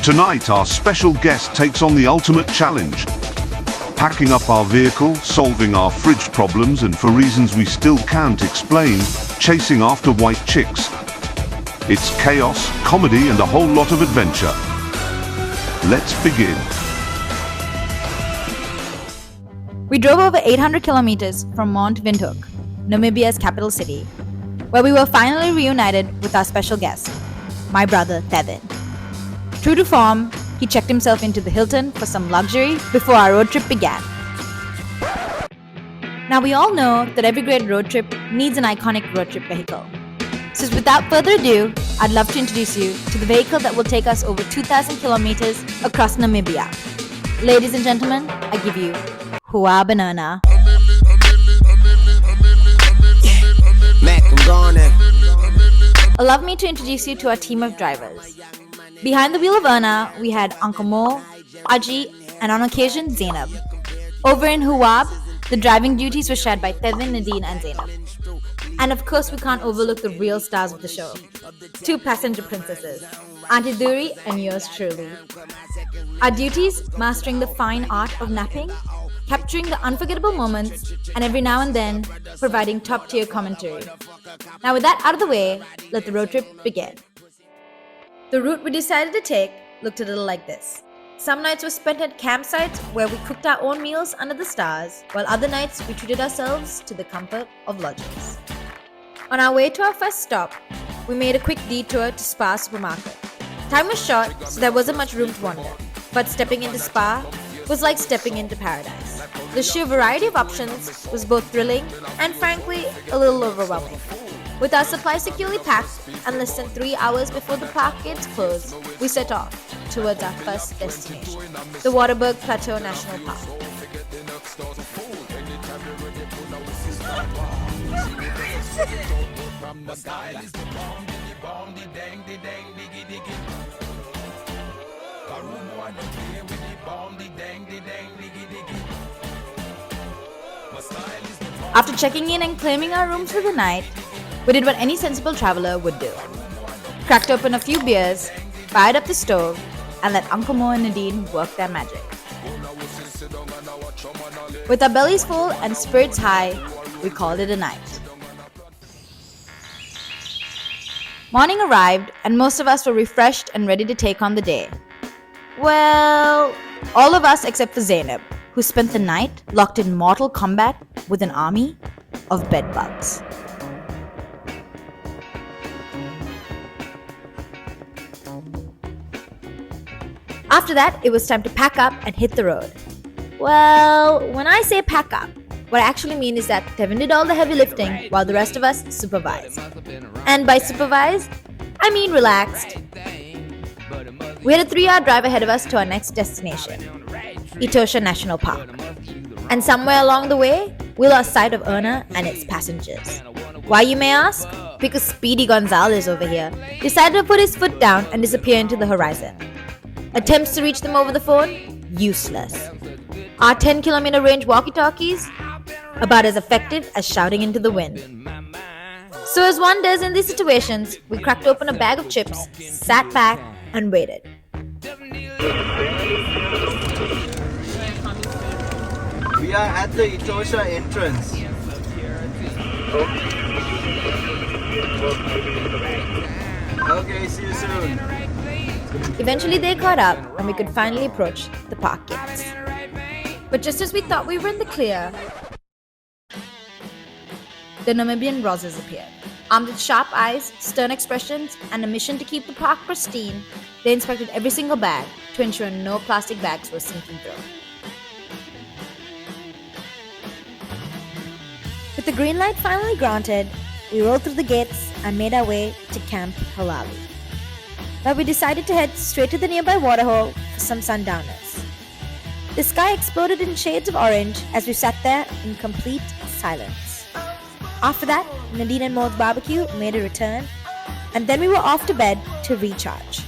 Tonight, our special guest takes on the ultimate challenge. Packing up our vehicle, solving our fridge problems, and for reasons we still can't explain, chasing after white chicks. It's chaos, comedy, and a whole lot of adventure. Let's begin. We drove over 800 kilometers from Mount Windhoek, Namibia's capital city, where we were finally reunited with our special guest, my brother Tevin. True to form, he checked himself into the Hilton for some luxury before our road trip began. Now we all know that every great road trip needs an iconic road trip vehicle. So without further ado, I'd love to introduce you to the vehicle that will take us over 2,000 kilometers across Namibia. Ladies and gentlemen, I give you Huwab and Erna. Mac, I'm gone now. Allow me to introduce you to our team of drivers. Behind the wheel of Erna, we had Uncle Mo, Aji, and on occasion, Zainab. Over in Huwab, the driving duties were shared by Tevin, Nadine, and Zainab. And of course, we can't overlook the real stars of the show. Two passenger princesses, Auntie Duri and yours truly. Our duties, mastering the fine art of napping, capturing the unforgettable moments, and every now and then, providing top-tier commentary. Now with that out of the way, let the road trip begin. The route we decided to take looked a little like this. Some nights were spent at campsites where we cooked our own meals under the stars, while other nights we treated ourselves to the comfort of lodges. On our way to our first stop, we made a quick detour to Spar supermarket. Time was short, so there wasn't much room to wander, but stepping into Spar was like stepping into paradise. The sheer variety of options was both thrilling and frankly a little overwhelming. With our supplies securely packed and less than 3 hours before the park gates closed, we set off towards our first destination, the Waterberg Plateau National Park. After checking in and claiming our rooms for the night, we did what any sensible traveler would do. Cracked open a few beers, fired up the stove, and let Uncle Mo and Nadine work their magic. With our bellies full and spirits high, we called it a night. Morning arrived, and most of us were refreshed and ready to take on the day. Well, all of us except for Zainab, who spent the night locked in mortal combat with an army of bedbugs. After that, it was time to pack up and hit the road. Well, when I say pack up, what I actually mean is that Tevin did all the heavy lifting while the rest of us supervised. And by supervised, I mean relaxed. We had a 3-hour drive ahead of us to our next destination, Etosha National Park. And somewhere along the way, we lost sight of Erna and its passengers. Why, you may ask? Because Speedy Gonzalez over here decided to put his foot down and disappear into the horizon. Attempts to reach them over the phone? Useless. Our 10-kilometer range walkie-talkies? About as effective as shouting into the wind. So as one does in these situations, we cracked open a bag of chips, sat back, and waited. We are at the Etosha entrance. Okay, see you soon. Eventually they caught up and we could finally approach the park gates. But just as we thought we were in the clear, the Namibian Rosses appeared. Armed with sharp eyes, stern expressions, and a mission to keep the park pristine, they inspected every single bag to ensure no plastic bags were sinking through. With the green light finally granted, we rolled through the gates and made our way to Camp Halawi. But we decided to head straight to the nearby waterhole for some sundowners. The sky exploded in shades of orange as we sat there in complete silence. After that, Nadine and Maud's barbecue made a return, and then we were off to bed to recharge.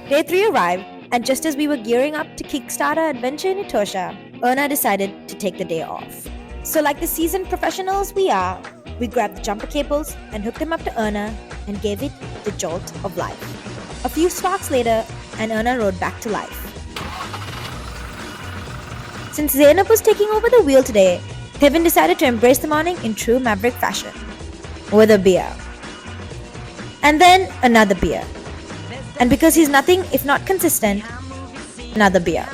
Day 3 arrived, and just as we were gearing up to kickstart our adventure in Etosha, Erna decided to take the day off. So like the seasoned professionals we are, we grabbed the jumper cables and hooked them up to Erna and gave it the jolt of life. A few sparks later, and Erna rode back to life. Since Zainab was taking over the wheel today, Kevin decided to embrace the morning in true Maverick fashion, with a beer. And then another beer. And because he's nothing if not consistent, another beer.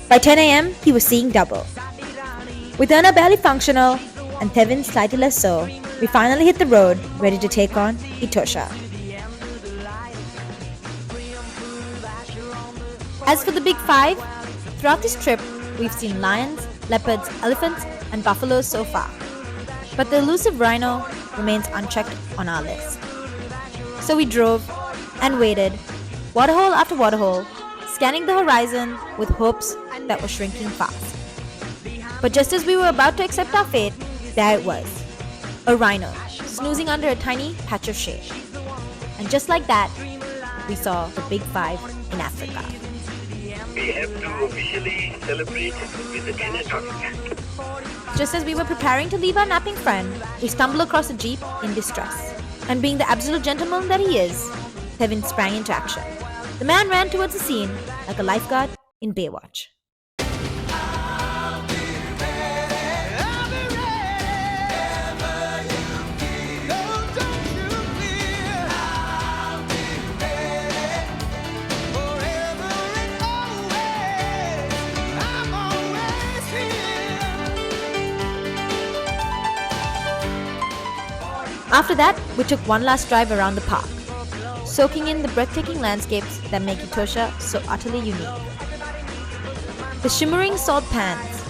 By 10 a.m., he was seeing double. With Erna barely functional and Tevin slightly less so, we finally hit the road, ready to take on Etosha. As for the Big Five, throughout this trip, we've seen lions, leopards, elephants, and buffaloes so far. But the elusive rhino remains unchecked on our list. So we drove and waited, waterhole after waterhole, scanning the horizon with hopes that were shrinking fast. But just as we were about to accept our fate, there it was. A rhino, snoozing under a tiny patch of shade. And just like that, we saw the Big Five in Africa. We have to officially celebrate with the dinner tournament. Just as we were preparing to leave our napping friend, we stumbled across a jeep in distress. And being the absolute gentleman that he is, Kevin sprang into action. The man ran towards the scene like a lifeguard in Baywatch. After that, we took one last drive around the park, soaking in the breathtaking landscapes that make Etosha so utterly unique. The shimmering salt pans,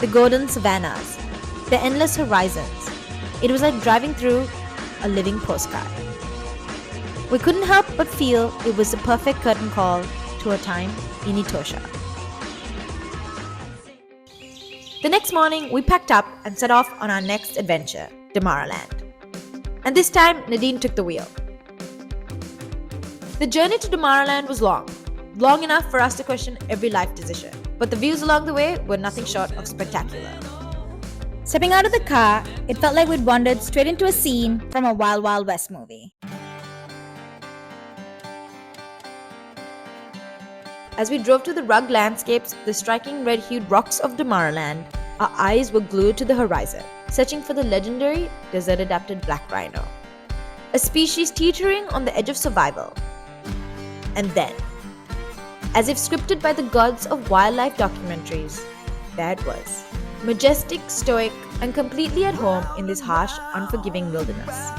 the golden savannas, the endless horizons. It was like driving through a living postcard. We couldn't help but feel it was the perfect curtain call to a time in Etosha. The next morning, we packed up and set off on our next adventure, Damaraland. And this time, Nadine took the wheel. The journey to Damaraland was long enough for us to question every life decision, but the views along the way were nothing short of spectacular. Stepping out of the car, it felt like we'd wandered straight into a scene from a Wild Wild West movie. As we drove to the rugged landscapes, the striking red-hued rocks of Damaraland, our eyes were glued to the horizon, searching for the legendary desert-adapted black rhino, a species teetering on the edge of survival. And then, as if scripted by the gods of wildlife documentaries, there it was, majestic, stoic, and completely at home in this harsh, unforgiving wilderness.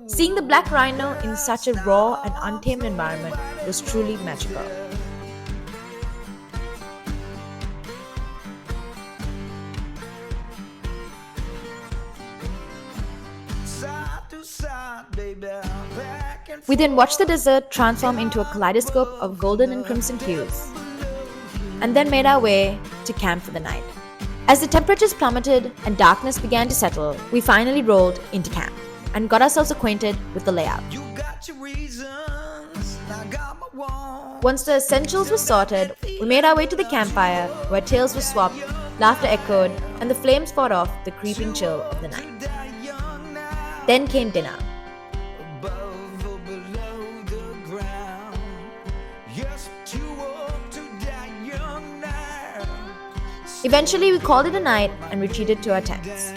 Seeing the black rhino in such a raw and untamed environment was truly magical. We then watched the desert transform into a kaleidoscope of golden and crimson hues, and then made our way to camp for the night. As the temperatures plummeted and darkness began to settle, we finally rolled into camp and got ourselves acquainted with the layout. Once the essentials were sorted, we made our way to the campfire where tales were swapped, laughter echoed, and the flames fought off the creeping chill of the night. Then came dinner. Eventually, we called it a night and retreated to our tents.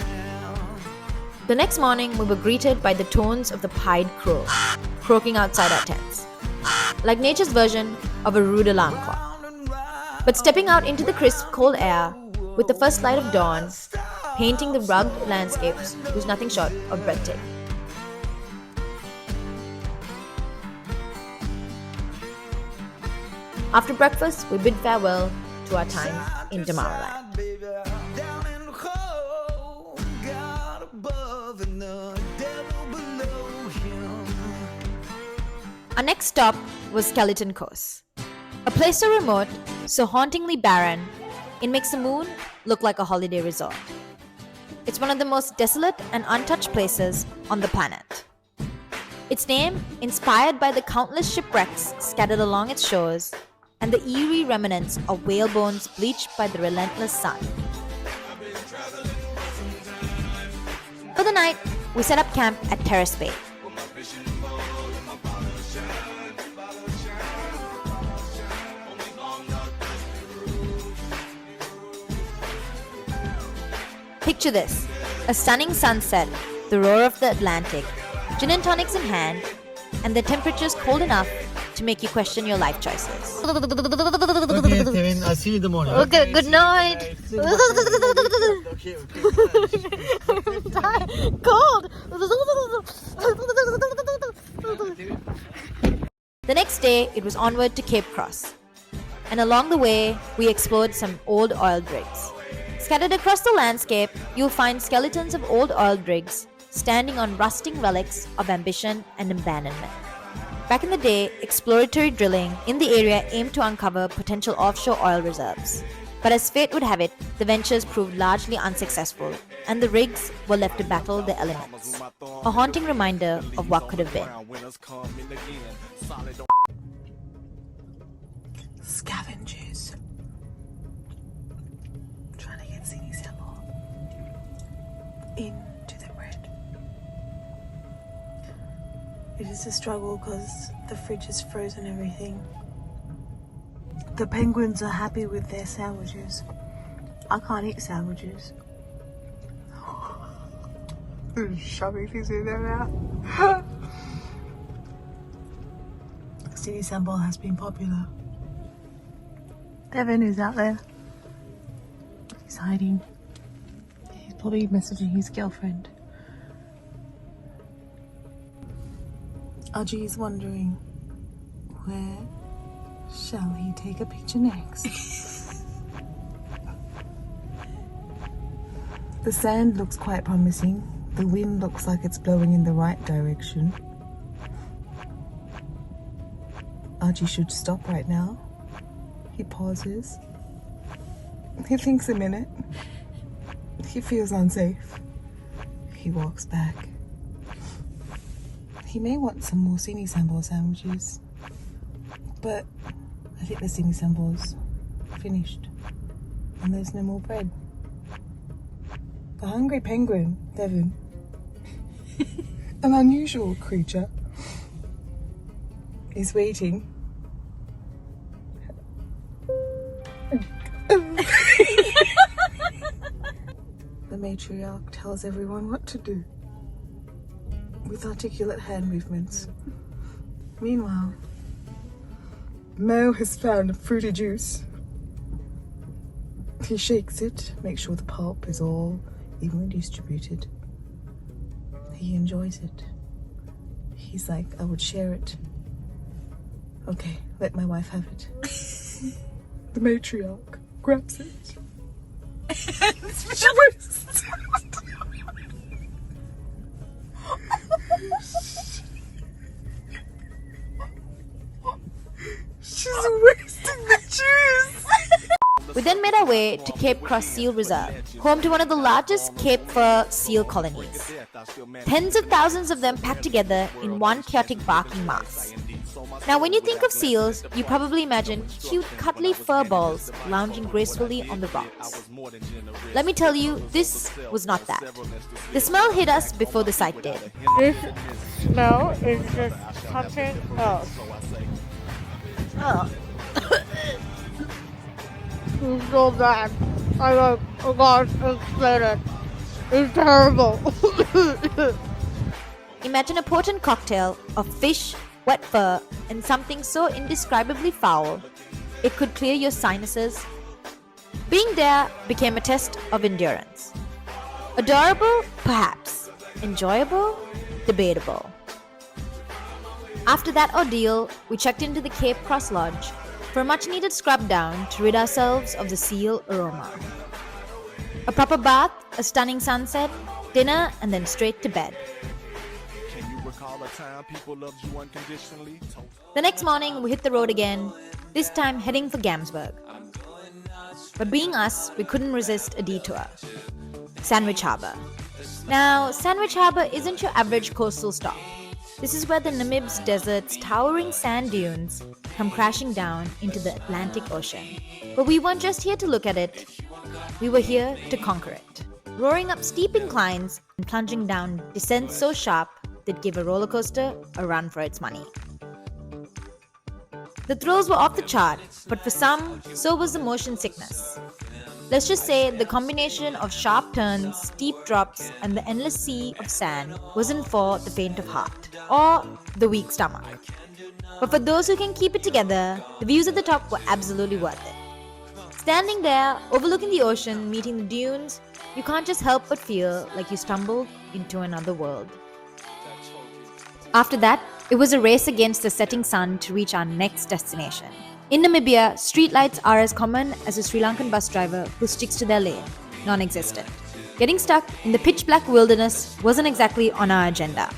The next morning, we were greeted by the tones of the pied crow, croaking outside our tents, like nature's version of a rude alarm clock. But stepping out into the crisp, cold air, with the first light of dawn, painting the rugged landscapes was nothing short of breathtaking. After breakfast, we bid farewell to our time in Damaraland. Our next stop was Skeleton Coast, a place so remote, so hauntingly barren, it makes the moon look like a holiday resort. It's one of the most desolate and untouched places on the planet. Its name, inspired by the countless shipwrecks scattered along its shores, and the eerie remnants of whale bones bleached by the relentless sun. For the night, we set up camp at Terrace Bay. Picture this, a stunning sunset, the roar of the Atlantic, gin and tonics in hand, and the temperatures cold enough to make you question your life choices. Okay, Kevin, I'll see you in the morning. Okay, good night. Okay. Cold. The next day, it was onward to Cape Cross. And along the way, we explored some old oil rigs. Scattered across the landscape, you'll find skeletons of old oil rigs standing on rusting relics of ambition and abandonment. Back in the day, exploratory drilling in the area aimed to uncover potential offshore oil reserves. But as fate would have it, the ventures proved largely unsuccessful, and the rigs were left to battle the elements. A haunting reminder of what could have been. Scavengers. Trying to get Sini Sample into the bread. It is a struggle because the fridge is frozen everything. The penguins are happy with their sandwiches. I can't eat sandwiches. They're shoving things in their mouth. Sini Sample has been popular. Devin is out there. He's hiding. He's probably messaging his girlfriend. Aji is wondering, where shall he take a picture next? The sand looks quite promising. The wind looks like it's blowing in the right direction. Aji should stop right now. He pauses. He thinks a minute. He feels unsafe. He walks back. He may want some more Sini Sample sandwiches, but I think the Sini Sample's finished and there's no more bread. The hungry penguin, Devin, an unusual creature, is waiting. The matriarch tells everyone what to do with articulate hand movements. Meanwhile, Mo has found a fruity juice. He shakes it, makes sure the pulp is all evenly distributed. He enjoys it. He's like, I would share it. Okay, let my wife have it. The matriarch grabs it. She wastes. She's wasting the juice. We then made our way to Cape Cross Seal Reserve, home to one of the largest Cape Fur seal colonies. Tens of thousands of them packed together in one chaotic barking mass. Now, when you think of seals, you probably imagine cute, cuddly fur balls lounging gracefully on the rocks. Let me tell you, this was not that. The smell hit us before the sight did. This smell is just something else. Oh. It's so bad. I can't explain it. It's terrible. Imagine a potent cocktail of fish, wet fur, and something so indescribably foul, it could clear your sinuses. Being there became a test of endurance. Adorable? Perhaps. Enjoyable? Debatable. After that ordeal, we checked into the Cape Cross Lodge for a much-needed scrub down to rid ourselves of the seal aroma. A proper bath, a stunning sunset, dinner, and then straight to bed. The next morning, we hit the road again, this time heading for Gamsberg. But being us, we couldn't resist a detour. Sandwich Harbour. Now, Sandwich Harbour isn't your average coastal stop. This is where the Namib's desert's towering sand dunes come crashing down into the Atlantic Ocean. But we weren't just here to look at it, we were here to conquer it. Roaring up steep inclines and plunging down descents so sharp they'd give a roller coaster a run for its money. The thrills were off the chart, but for some, so was the motion sickness. Let's just say the combination of sharp turns, steep drops, and the endless sea of sand wasn't for the faint of heart or the weak stomach. But for those who can keep it together, the views at the top were absolutely worth it. Standing there, overlooking the ocean, meeting the dunes, you can't just help but feel like you stumbled into another world. After that, it was a race against the setting sun to reach our next destination. In Namibia, streetlights are as common as a Sri Lankan bus driver who sticks to their lane, non-existent. Getting stuck in the pitch-black wilderness wasn't exactly on our agenda.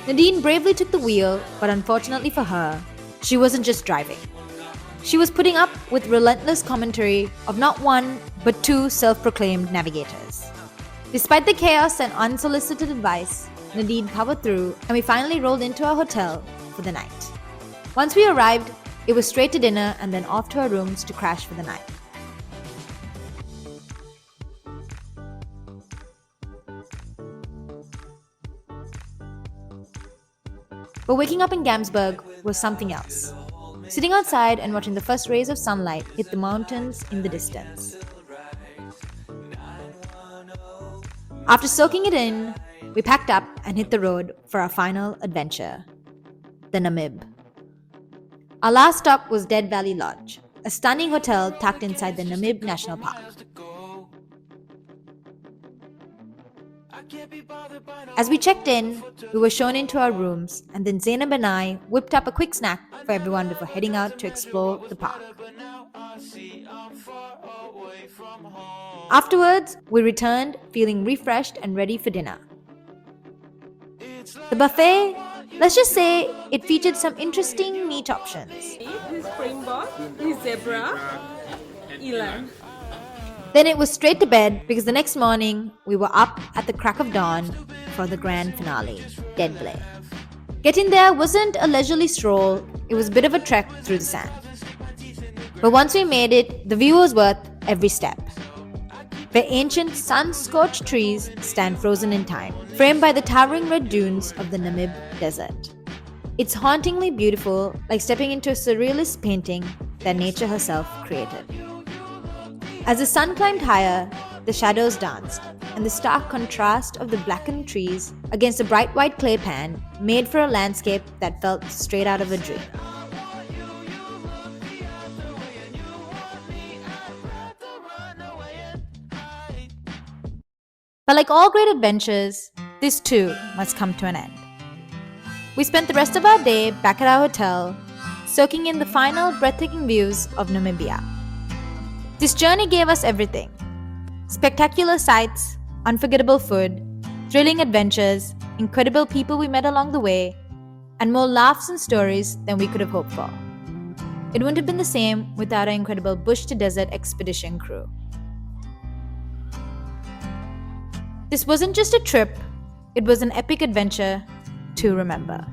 Nadine bravely took the wheel, but unfortunately for her, she wasn't just driving. She was putting up with relentless commentary of not one, but two self-proclaimed navigators. Despite the chaos and unsolicited advice, Nadine powered through, and we finally rolled into our hotel for the night. Once we arrived, it was straight to dinner and then off to our rooms to crash for the night. But waking up in Gamsberg was something else. Sitting outside and watching the first rays of sunlight hit the mountains in the distance. After soaking it in, we packed up and hit the road for our final adventure, the Namib. Our last stop was Dead Valley Lodge, a stunning hotel tucked inside the Namib National Park. As we checked in, we were shown into our rooms, and then Zainab and I whipped up a quick snack for everyone before heading out to explore the park. Afterwards, we returned feeling refreshed and ready for dinner. The buffet, let's just say it featured some interesting meat options. His springbok, his zebra, eland. Then it was straight to bed because the next morning we were up at the crack of dawn for the grand finale, Dead Blay. Getting there wasn't a leisurely stroll, it was a bit of a trek through the sand. But once we made it, the view was worth every step. Where ancient sun-scorched trees stand frozen in time, framed by the towering red dunes of the Namib Desert. It's hauntingly beautiful, like stepping into a surrealist painting that nature herself created. As the sun climbed higher, the shadows danced, and the stark contrast of the blackened trees against the bright white clay pan made for a landscape that felt straight out of a dream. But like all great adventures, this too must come to an end. We spent the rest of our day back at our hotel, soaking in the final breathtaking views of Namibia. This journey gave us everything: spectacular sights, unforgettable food, thrilling adventures, incredible people we met along the way, and more laughs and stories than we could have hoped for. It wouldn't have been the same without our incredible bush to desert expedition crew. This wasn't just a trip, it was an epic adventure to remember.